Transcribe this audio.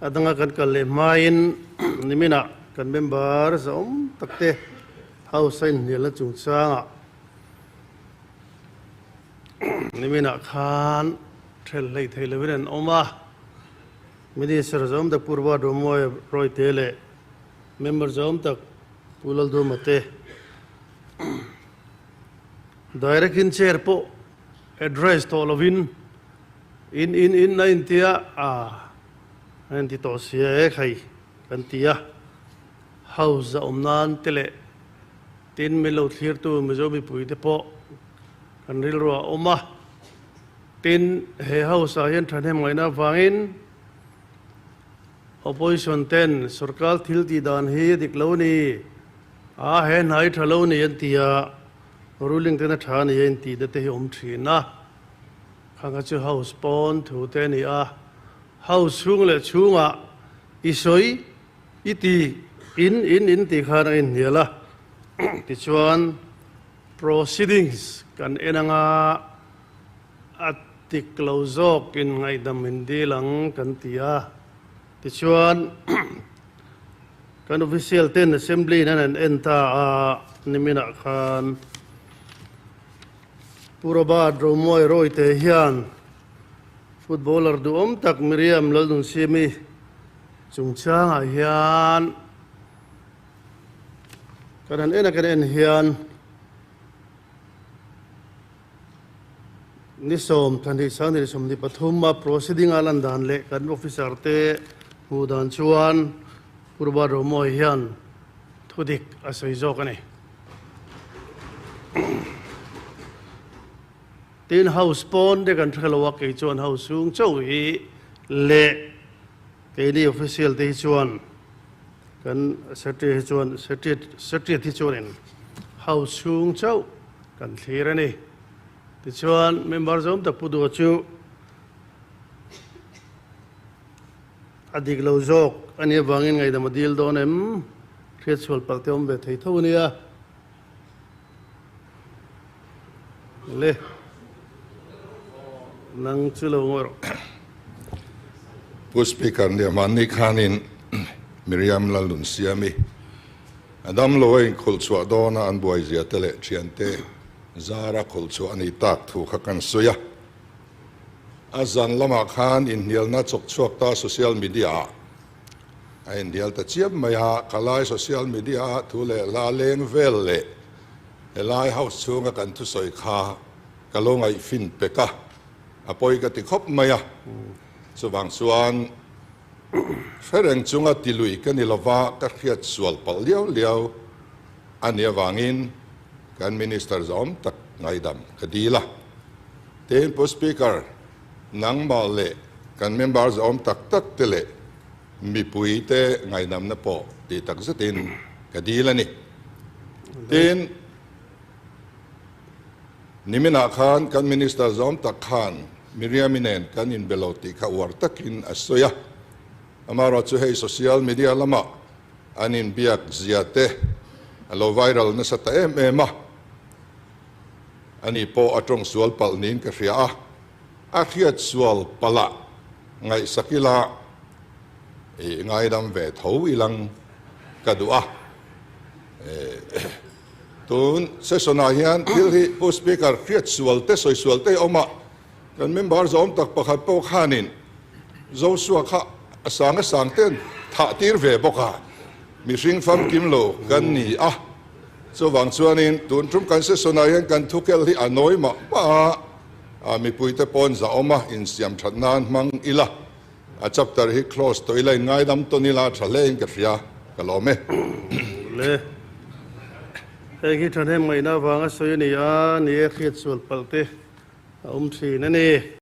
adanga kan kalle main nimina kan member zom takte house in nila chungchanga nimina khan thel lei thele wiren oma minister zom tak purwa Romawia roi tele member zom tak Lalduhawm te direct in chair po address to lovin in 90 nanti to sia khai kan tia house omnan tele tin melo thlir tu mezomi pui te po kan ril ro oma tin he house a hian thanem ngaina wangin opposition ten sarkar thil ti dan hi diklo ni he nai thalo ni an tia ruling ten tha ni en ti de te om thina khanga chu house pon thu te ni house chung le chunga isoi iti in ti khana in hiala ti chuan proceedings kan enanga ati closok in Ngaihdam hindi lang kan tia ti chuan kan official ten assembly nan enta nimina khan puraba Romawia roi te hian footballer duom tak Miriam Lalduhawm simi chungchanga hian kanan en hian nisom thani sani som ni pathuma proceeding alan dan le kan officer te hudan chuan purba Romawia hian thudik asoi jokani tin house pon de kan thalawa ke chuan house sung chau hi le ke ni official te chuan kan secretary ti chuan house sung chau kan thirani ti chuan member zom ta pudu chu adik lo jok ani wangin ngai da modil don em ritual palteom be thei thonia le nang chulo ngor Speaker ni mani khanin Miriam Lalduhawm siami adam loin khulchwa dona an buai zia tele chiante zara khulchwa ani tak thu khakan suya azan lama khan in nialna chok chok ta social media ai nial ta chiam maya kalai social media thule la leng vel le elai house chunga kan thu soi kha kalongai fin peka apoi ka ti khop maya chuwang chuan fereng chunga tilui kan ilawa ka khiat sual pal liao ania wangin kan minister zom tak Ngaihdam kadila ten po speaker nang le kan member zom tak tele mi pui te Ngaihdam na po ti tak zatin kadila ni ten nimina khan kan minister zom tak khan Miriaminen kan in beloti ka wartakin asoya amaro chu hei social media lama anin biak ziate alo viral na sa taem ema ani po atong sual pal nin ka ria akhiat sual pala ngai sakila Ngaihdam ve thau ilang kadua tun sesona hian hilhi po speaker khiat sual te soi sual te oma kan member zom tak pakhat po khanin zo suwa kha asang ten tha tir ve boka mi ring fam kim lo kan ni so wang chuanin tun trum kan se sona hian kan thukel hi anoi ma pa mi puite pon za oma in siam thatnan mang ila a chapter hi close to ila Ngaihdam to nila thalein ka ria kalome le hi thanem mai na wanga soi ni ni khiat sul palte thi na ni